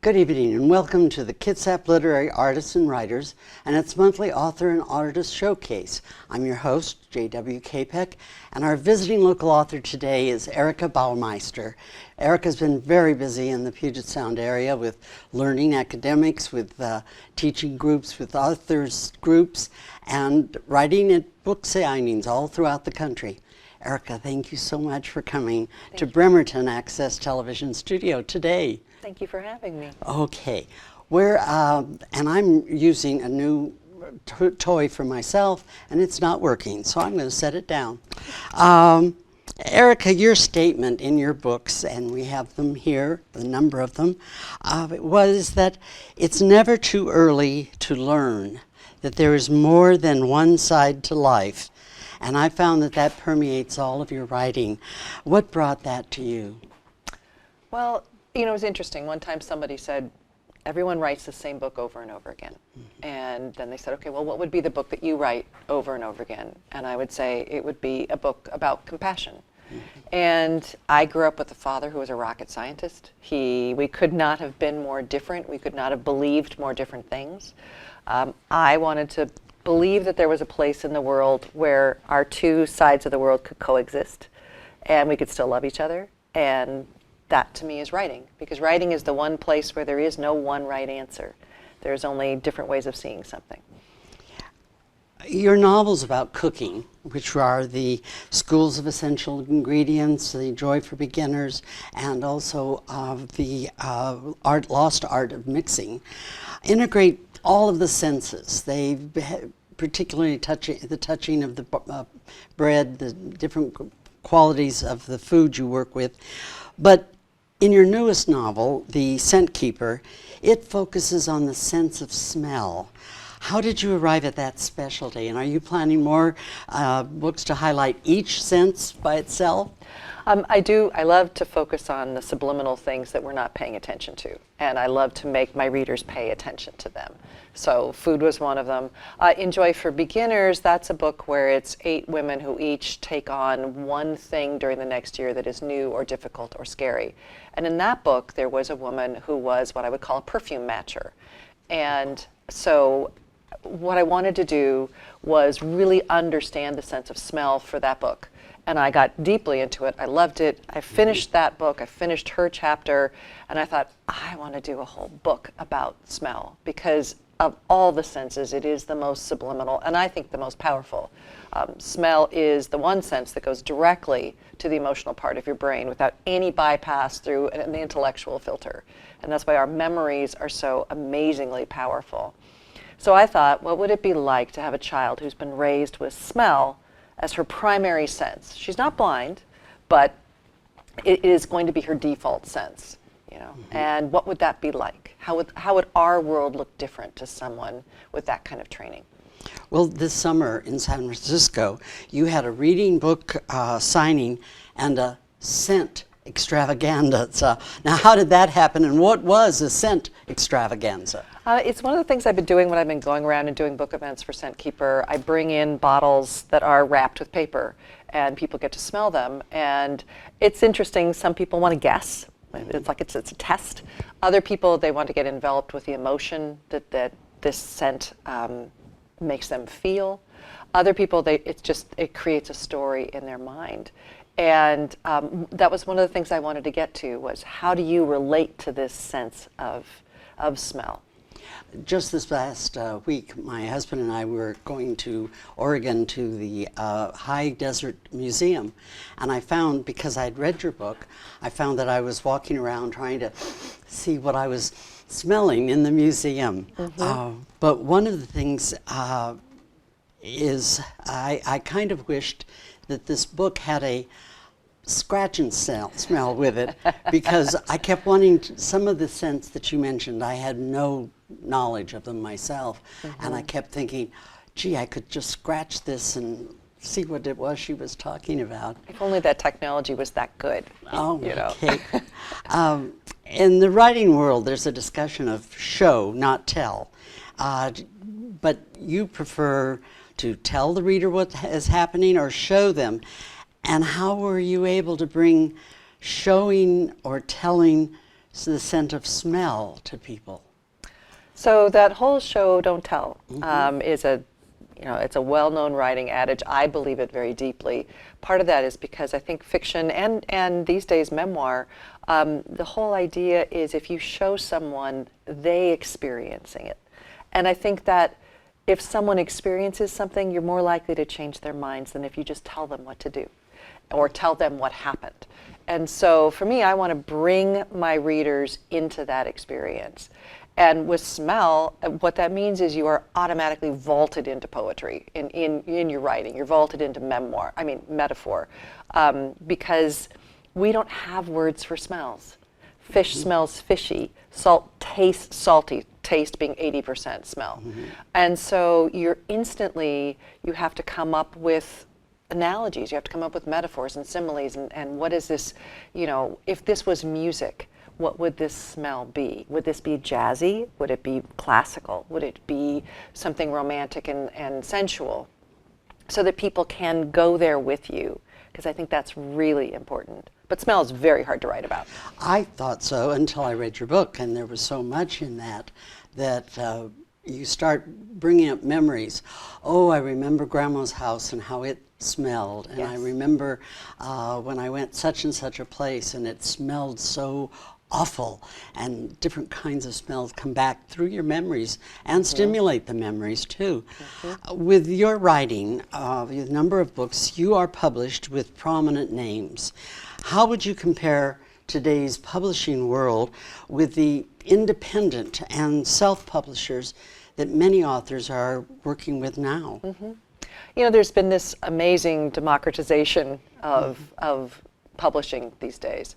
Good evening and welcome to the Kitsap Literary Artists and Writers and its monthly Author and Artist Showcase. I'm your host, J.W. Capek, and our visiting local author today is Erica Bauermeister. Erica's been very busy in the Puget Sound area with learning academics, with teaching groups, with authors groups, and writing at book signings all throughout the country. Erica, thank you so much for coming to Bremerton Access Television Studio today. Thank you for having me. Okay, and I'm using a new toy for myself, and it's not working, so I'm going to set it down. Erica, your statement in your books, and we have them here, a number of them, was that it's never too early to learn, that there is more than one side to life. And I found that that permeates all of your writing. What brought that to you? Well, you know, it was interesting. One time somebody said, everyone writes the same book over and over again. Mm-hmm. And then they said, okay, well, what would be the book that you write over and over again? And I would say it would be a book about compassion. Mm-hmm. And I grew up with a father who was a rocket scientist. We could not have been more different. We could not have believed more different things. I wanted to believe that there was a place in the world where our two sides of the world could coexist and we could still love each other. And that to me is writing, because writing is the one place where there is no one right answer. There's only different ways of seeing something. Your novels about cooking, which are the Schools of Essential Ingredients, the Joy for Beginners, and also the Lost Art of Mixing, integrate all of the senses. They particularly the touching of the bread, the different qualities of the food you work with. But in your newest novel, The Scent Keeper, it focuses on the sense of smell. How did you arrive at that specialty? And are you planning more books to highlight each sense by itself? I do. I love to focus on the subliminal things that we're not paying attention to. And I love to make my readers pay attention to them. So food was one of them. In Joy for Beginners, that's a book where it's 8 women who each take on one thing during the next year that is new or difficult or scary. And in that book, there was a woman who was what I would call a perfume matcher. And so what I wanted to do was really understand the sense of smell for that book. And I got deeply into it. I loved it. I finished that book. I finished her chapter. And I thought, I want to do a whole book about smell, because of all the senses, it is the most subliminal and I think the most powerful. Smell is the one sense that goes directly to the emotional part of your brain without any bypass through an intellectual filter. And that's why our memories are so amazingly powerful. So I thought, what would it be like to have a child who's been raised with smell as her primary sense? She's not blind, but it is going to be her default sense, you know. Mm-hmm. And what would that be like? How would our world look different to someone with that kind of training? Well, this summer in San Francisco, you had a reading book signing and a scent extravaganza. So now, how did that happen, and what was a scent extravaganza? It's one of the things I've been doing when I've been going around and doing book events for Scent Keeper. I bring in bottles that are wrapped with paper, and people get to smell them. And it's interesting. Some people want to guess. It's like it's a test. Other people, they want to get enveloped with the emotion that this scent makes them feel. Other people, it creates a story in their mind. And that was one of the things I wanted to get to, was how do you relate to this sense of smell? Just this last week, my husband and I were going to Oregon to the High Desert Museum, and I found, because I'd read your book, I found that I was walking around trying to see what I was smelling in the museum. Mm-hmm. But one of the things is I kind of wished that this book had a scratch and smell with it, because I kept wanting some of the scents that you mentioned. I had no knowledge of them myself. Mm-hmm. And I kept thinking, gee, I could just scratch this and see what it was she was talking about. If only that technology was that good. Oh, you know. Okay. In the writing world, there's a discussion of show, not tell. But you prefer to tell the reader what is happening or show them. And how were you able to bring showing or telling the scent of smell to people? So that whole show Don't Tell is a, it's a well-known writing adage. I believe it very deeply. Part of that is because I think fiction and these days memoir, the whole idea is if you show someone, they experiencing it. And I think that if someone experiences something, you're more likely to change their minds than if you just tell them what to do or tell them what happened. And so for me, I want to bring my readers into that experience. And with smell, what that means is you are automatically vaulted into poetry in your writing. You're vaulted into metaphor, because we don't have words for smells. Fish smells fishy. Salt tastes salty. Taste being 80% smell. And so you have to come up with analogies. You have to come up with metaphors and similes. And what is this, if this was music, what would this smell be? Would this be jazzy? Would it be classical? Would it be something romantic and sensual? So that people can go there with you, because I think that's really important. But smell is very hard to write about. I thought so until I read your book, and there was so much in that you start bringing up memories. Oh, I remember Grandma's house and how it smelled, and I remember when I went such and such a place and it smelled so awful, and different kinds of smells come back through your memories and stimulate the memories too. With your writing, the number of books, you are published with prominent names. How would you compare today's publishing world with the independent and self-publishers that many authors are working with now? There's been this amazing democratization of publishing these days.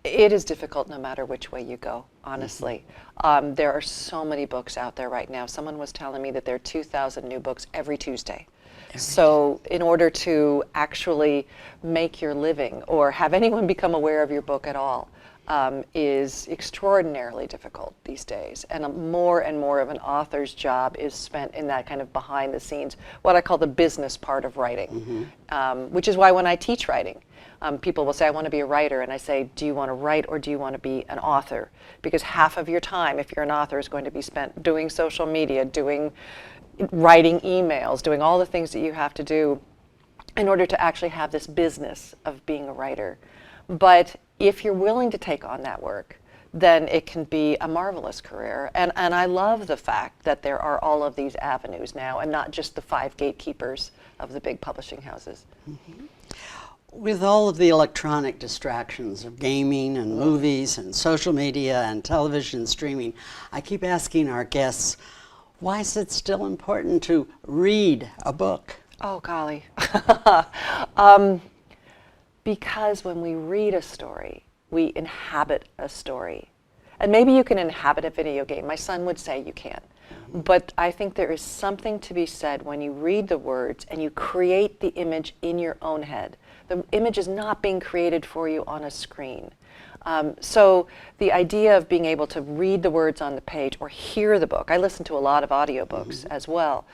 It is difficult no matter which way you go, honestly. There are so many books out there right now. Someone was telling me that there are 2,000 new books every Tuesday. So in order to actually make your living or have anyone become aware of your book at all is extraordinarily difficult these days. And more of an author's job is spent in that kind of behind the scenes, what I call the business part of writing, which is why when I teach writing, people will say, I want to be a writer. And I say, do you want to write or do you want to be an author? Because half of your time, if you're an author, is going to be spent doing social media, writing emails, doing all the things that you have to do in order to actually have this business of being a writer. But if you're willing to take on that work, then it can be a marvelous career. And I love the fact that there are all of these avenues now and not just the 5 gatekeepers of the big publishing houses. With all of the electronic distractions of gaming and movies and social media and television streaming, I keep asking our guests, why is it still important to read a book? Oh, golly. Because when we read a story, we inhabit a story. And maybe you can inhabit a video game. My son would say you can. But I think there is something to be said when you read the words and you create the image in your own head. The image is not being created for you on a screen. So the idea of being able to read the words on the page or hear the book, I listen to a lot of audiobooks as well.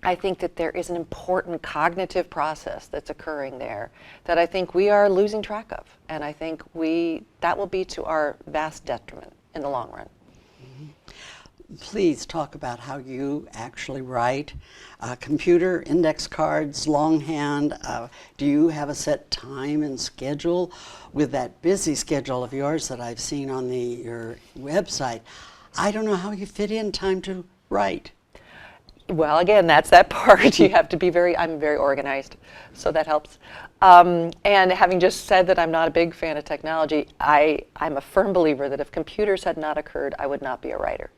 I think that there is an important cognitive process that's occurring there that I think we are losing track of. And I think that will be to our vast detriment in the long run. Please talk about how you actually write. Computer, index cards, longhand. Do you have a set time and schedule? With that busy schedule of yours that I've seen on your website, I don't know how you fit in time to write. Well, again, that's that part. You have to be I'm very organized, so that helps. And having just said that I'm not a big fan of technology, I'm a firm believer that if computers had not occurred, I would not be a writer.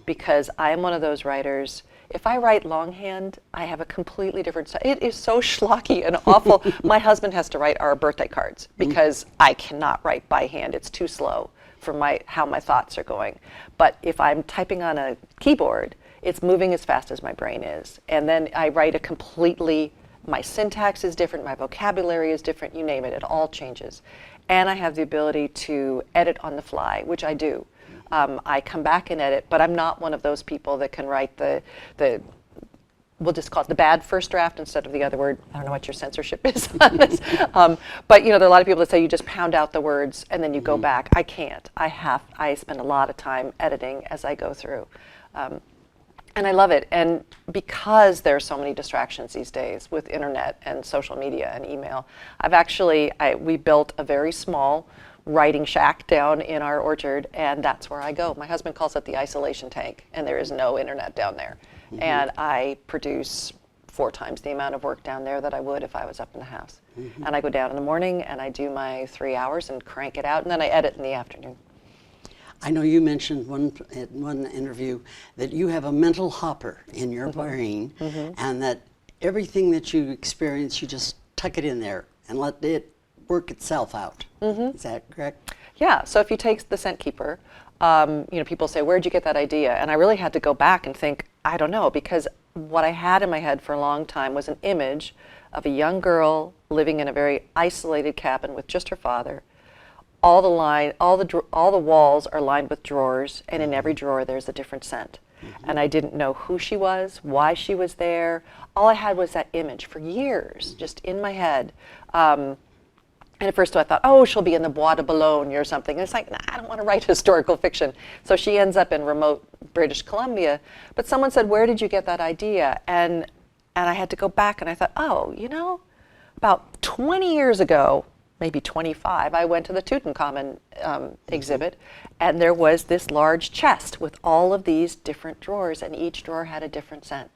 Because I am one of those writers, if I write longhand, I have a completely different style. It is so schlocky and awful. My husband has to write our birthday cards because I cannot write by hand. It's too slow for how my thoughts are going. But if I'm typing on a keyboard, it's moving as fast as my brain is. And then I write my syntax is different, my vocabulary is different, you name it, it all changes. And I have the ability to edit on the fly, which I do. I come back and edit, but I'm not one of those people that can write the we'll just call it the bad first draft instead of the other word. I don't know what your censorship is on this. But there are a lot of people that say you just pound out the words and then you go back. I can't. I spend a lot of time editing as I go through. And I love it. And because there are so many distractions these days with internet and social media and email, we built a very small writing shack down in our orchard, and that's where I go. My husband calls it the isolation tank, and there is no internet down there. And I produce 4 times the amount of work down there that I would if I was up in the house. And I go down in the morning and I do my 3 hours and crank it out, and then I edit in the afternoon. I know you mentioned in one interview that you have a mental hopper in your brain, and that everything that you experience, you just tuck it in there and let it work itself out. Is that correct? Yeah, so if you take the scent keeper, people say, where'd you get that idea? And I really had to go back and think, I don't know, because what I had in my head for a long time was an image of a young girl living in a very isolated cabin with just her father. All the walls are lined with drawers, and in every drawer there's a different scent. And I didn't know who she was, why she was there. All I had was that image for years, just in my head. And at first I thought, oh, she'll be in the Bois de Boulogne or something. And it's like, nah, I don't want to write historical fiction. So she ends up in remote British Columbia. But someone said, where did you get that idea? And I had to go back and I thought, oh, about 20 years ago, maybe 25, I went to the Tutankhamun exhibit, and there was this large chest with all of these different drawers, and each drawer had a different scent.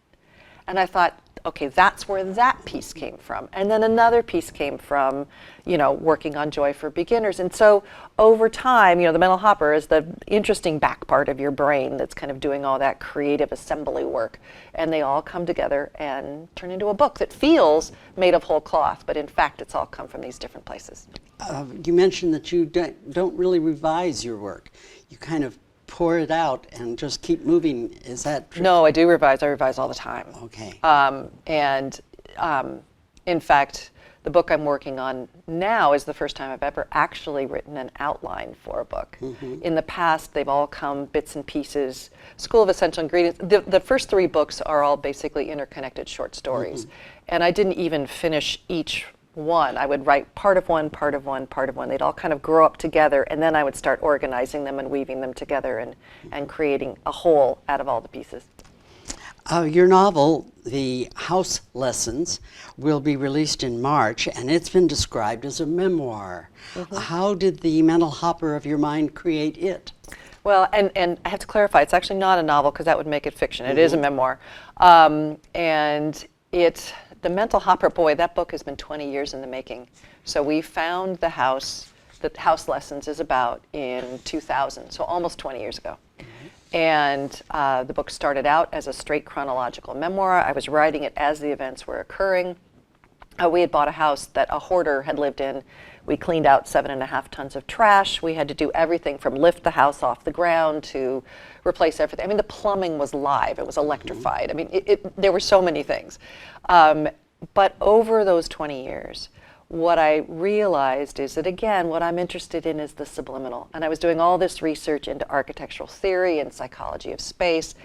And I thought, okay, that's where that piece came from. And then another piece came from, working on Joy for Beginners. And so over time, the mental hopper is the interesting back part of your brain that's kind of doing all that creative assembly work. And they all come together and turn into a book that feels made of whole cloth, but in fact, it's all come from these different places. You mentioned that you don't really revise your work. You kind of pour it out and just keep moving. Is that true? No, I do revise. I revise all the time. Okay. In fact, the book I'm working on now is the first time I've ever actually written an outline for a book. In the past, they've all come bits and pieces. School of Essential Ingredients, the first 3 books are all basically interconnected short stories. And I didn't even finish each one. I would write part of one, part of one, part of one. They'd all kind of grow up together, and then I would start organizing them and weaving them together and creating a whole out of all the pieces. Your novel, The House Lessons, will be released in March, and it's been described as a memoir. How did the mental hopper of your mind create it? Well, and I have to clarify, it's actually not a novel because that would make it fiction. It is a memoir. The mental hopper, boy, that book has been 20 years in the making. So we found the house that House Lessons is about in 2000, so almost 20 years ago. And the book started out as a straight chronological memoir. I was writing it as the events were occurring. We had bought a house that a hoarder had lived in. We cleaned out 7.5 tons of trash. We had to do everything from lift the house off the ground to replace everything. I mean, the plumbing was live. It was electrified. I mean, there were so many things. But over those 20 years, what I realized is that, again, what I'm interested in is the subliminal. And I was doing all this research into architectural theory and psychology of space,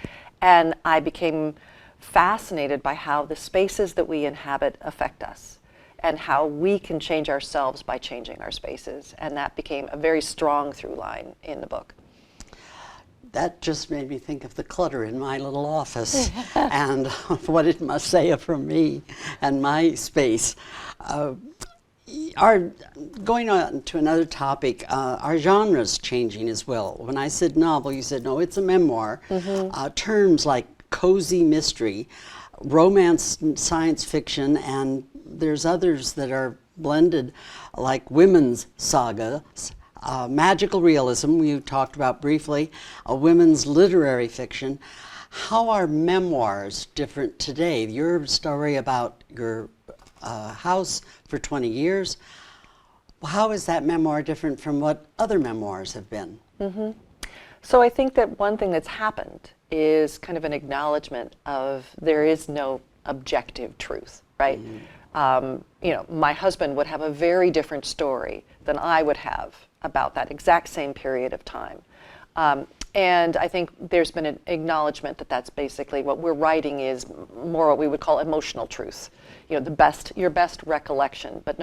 and I became fascinated by how the spaces that we inhabit affect us and how we can change ourselves by changing our spaces. And that became a very strong through line in the book. That just made me think of the clutter in my little office and what it must say from me and my space. Going on to another topic, are genres changing as well? When I said novel, you said, no, it's a memoir. Terms like cozy mystery, romance, science fiction, and there's others that are blended, like women's sagas, magical realism, you talked about briefly, a women's literary fiction. How are memoirs different today? Your story about your house for 20 years, how is that memoir different from what other memoirs have been? So I think that one thing that's happened is kind of an acknowledgement of there is no objective truth, right? My husband would have a very different story than I would have about that exact same period of time. And I think there's been an acknowledgement that that's basically what we're writing is more what we would call emotional truth. You know, your best recollection. But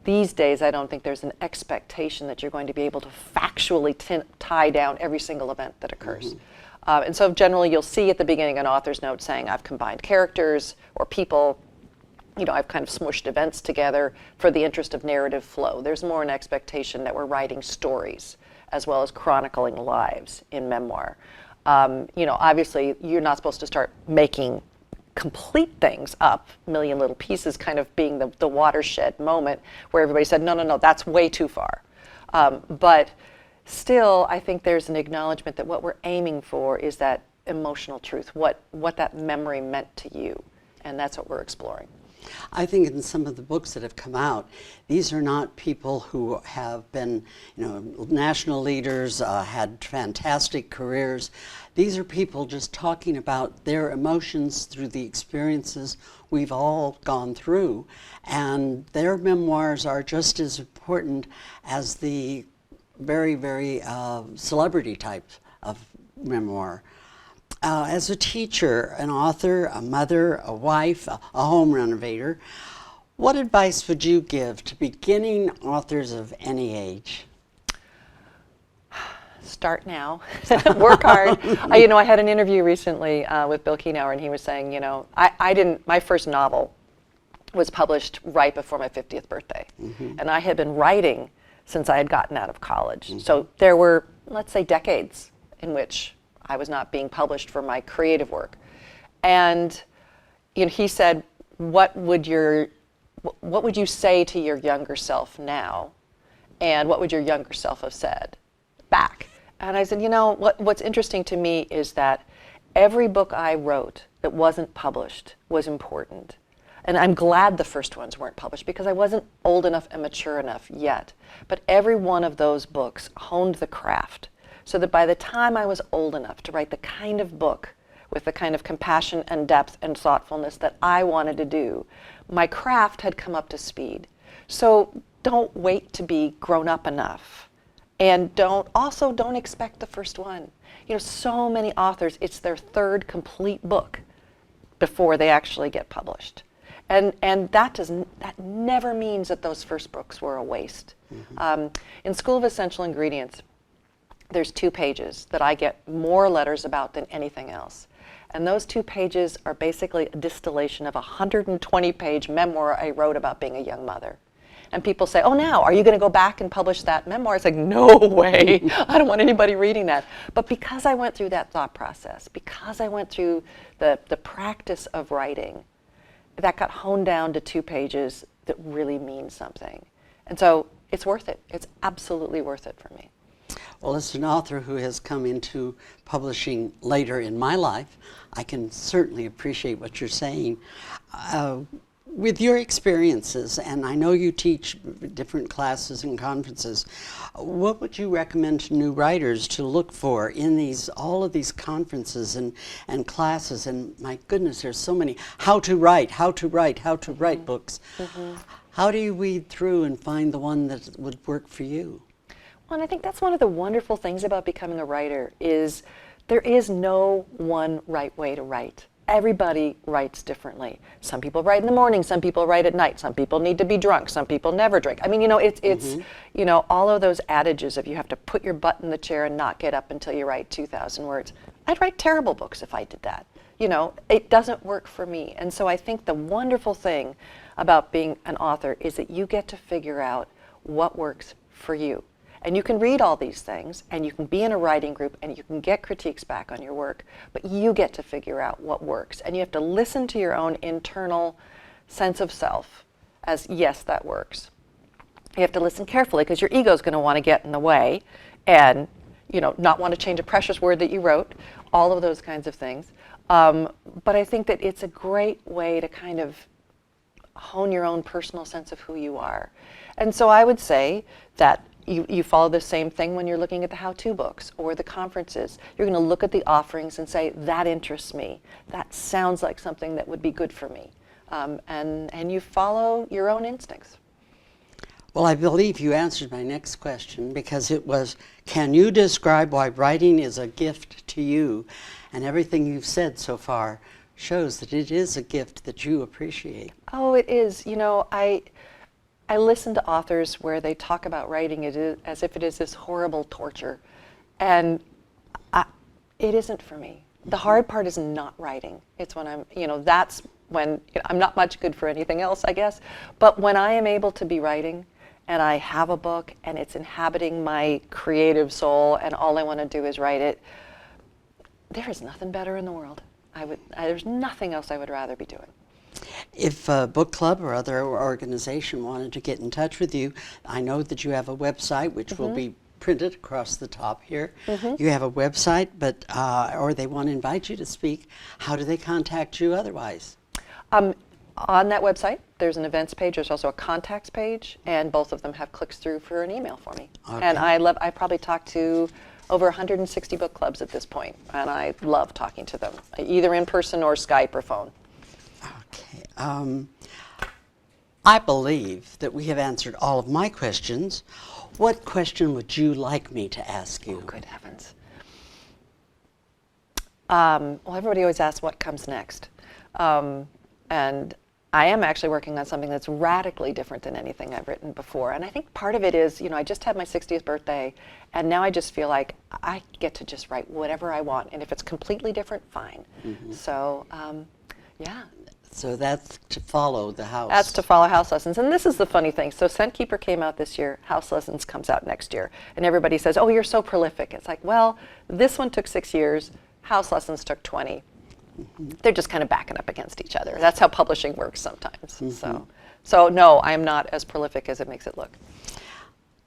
these days, I don't think there's an expectation that you're going to be able to factually tie down every single event that occurs. And so generally you'll see at the beginning an author's note saying, I've combined characters or people, you know, I've kind of smushed events together for the interest of narrative flow. There's more an expectation that we're writing stories as well as chronicling lives in memoir. You know, obviously you're not supposed to start making complete things up, million little pieces kind of being the watershed moment where everybody said, no, that's way too far. But still, I think there's an acknowledgement that what we're aiming for is that emotional truth, what that memory meant to you, and that's what we're exploring. I think in some of the books that have come out, these are not people who have been, you know, national leaders, had fantastic careers. These are people just talking about their emotions through the experiences we've all gone through, and their memoirs are just as important as the very, very celebrity type of memoir. As a teacher, an author, a mother, a wife, a home renovator, what advice would you give to beginning authors of any age? Start now. Work hard. You know, I had an interview recently with Bill Keenauer, and he was saying, you know, my first novel was published right before my 50th birthday. And I had been writing since I had gotten out of college. So there were, let's say, decades in which I was not being published for my creative work. And you know, he said, what would you say to your younger self now? And what would your younger self have said back? And I said, you know, what's interesting to me is that every book I wrote that wasn't published was important. And I'm glad the first ones weren't published because I wasn't old enough and mature enough yet. But every one of those books honed the craft, so that by the time I was old enough to write the kind of book with the kind of compassion and depth and thoughtfulness that I wanted to do, my craft had come up to speed. So don't wait to be grown up enough. And don't expect the first one. You know, so many authors, it's their third complete book before they actually get published. And that never means that those first books were a waste. In School of Essential Ingredients, there's 2 pages that I get more letters about than anything else. And those 2 pages are basically a distillation of a 120-page memoir I wrote about being a young mother. And people say, oh, now, are you going to go back and publish that memoir? It's like, no way. I don't want anybody reading that. But because I went through that thought process, because I went through the practice of writing, that got honed down to 2 pages that really mean something. And so it's worth it. It's absolutely worth it for me. Well, as an author who has come into publishing later in my life, I can certainly appreciate what you're saying. With your experiences, and I know you teach different classes and conferences, what would you recommend to new writers to look for in all of these conferences and classes? And my goodness, there's so many how to write books. How do you weed through and find the one that would work for you? Well, and I think that's one of the wonderful things about becoming a writer is there is no one right way to write. Everybody writes differently. Some people write in the morning, some people write at night, some people need to be drunk, some people never drink. I mean, you know, it's you know, all of those adages of you have to put your butt in the chair and not get up until you write 2,000 words. I'd write terrible books if I did that. You know, it doesn't work for me. And so I think the wonderful thing about being an author is that you get to figure out what works for you. And you can read all these things, and you can be in a writing group, and you can get critiques back on your work, but you get to figure out what works. And you have to listen to your own internal sense of self as, yes, that works. You have to listen carefully, because your ego's going to want to get in the way and, you know, not want to change a precious word that you wrote, all of those kinds of things. But I think that it's a great way to kind of hone your own personal sense of who you are. And so I would say that you follow the same thing when you're looking at the how-to books or the conferences. You're going to look at the offerings and say, that interests me. That sounds like something that would be good for me. And you follow your own instincts. Well, I believe you answered my next question, because it was, can you describe why writing is a gift to you? And everything you've said so far shows that it is a gift that you appreciate. Oh, it is. You know, I listen to authors where they talk about writing as if it is this horrible torture. And it isn't for me. The hard part is not writing. It's when that's when I'm not much good for anything else, I guess. But when I am able to be writing and I have a book and it's inhabiting my creative soul and all I want to do is write it, there is nothing better in the world. There's nothing else I would rather be doing. If a book club or other organization wanted to get in touch with you, I know that you have a website, which will be printed across the top here. You have a website, but or they want to invite you to speak. How do they contact you otherwise? On that website, there's an events page. There's also a contacts page, and both of them have clicks through for an email for me. Okay. And I probably talked to over 160 book clubs at this point, and I love talking to them, either in person or Skype or phone. Okay. I believe that we have answered all of my questions. What question would you like me to ask you? Oh, good heavens. Well, everybody always asks what comes next. And I am actually working on something that's radically different than anything I've written before. And I think part of it is, I just had my 60th birthday, and now I just feel like I get to just write whatever I want. And if it's completely different, fine. So, yeah. So that's to follow the house. That's to follow House Lessons. And this is the funny thing. So Scent Keeper came out this year. House Lessons comes out next year. And everybody says, oh, you're so prolific. It's like, well, this one took 6 years. House Lessons took 20. They're just kind of backing up against each other. That's how publishing works sometimes. So no, I'm not as prolific as it makes it look.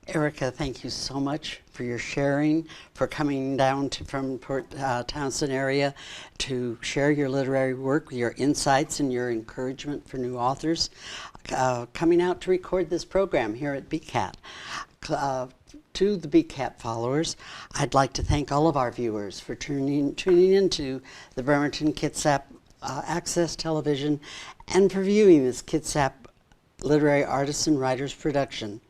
Erica, thank you so much for your sharing, for coming down from Port Townsend area to share your literary work, your insights and your encouragement for new authors, coming out to record this program here at BCAT. To the BCAT followers, I'd like to thank all of our viewers for tuning into the Bremerton Kitsap Access Television and for viewing this Kitsap Literary Artists and Writers production.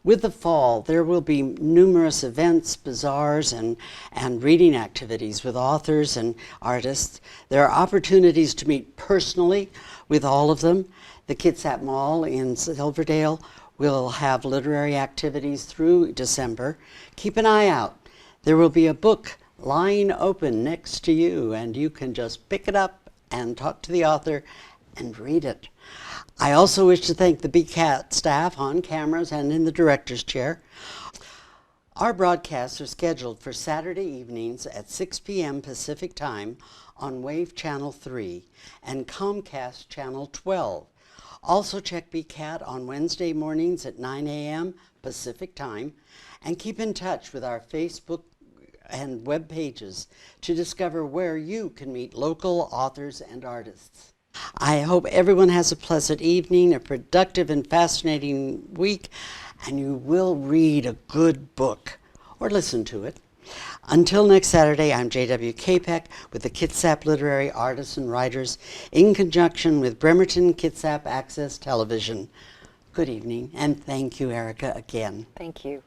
With the fall, there will be numerous events, bazaars, and reading activities with authors and artists. There are opportunities to meet personally with all of them. The Kitsap Mall in Silverdale will have literary activities through December. Keep an eye out. There will be a book lying open next to you, and you can just pick it up and talk to the author and read it. I also wish to thank the BCAT staff on cameras and in the director's chair. Our broadcasts are scheduled for Saturday evenings at 6 p.m. Pacific Time on Wave Channel 3 and Comcast Channel 12. Also check BCAT on Wednesday mornings at 9 a.m. Pacific Time, and keep in touch with our Facebook and web pages to discover where you can meet local authors and artists. I hope everyone has a pleasant evening, a productive and fascinating week, and you will read a good book or listen to it. Until next Saturday, I'm J.W. Capek with the Kitsap Literary Artists and Writers in conjunction with Bremerton Kitsap Access Television. Good evening, and thank you, Erica, again. Thank you.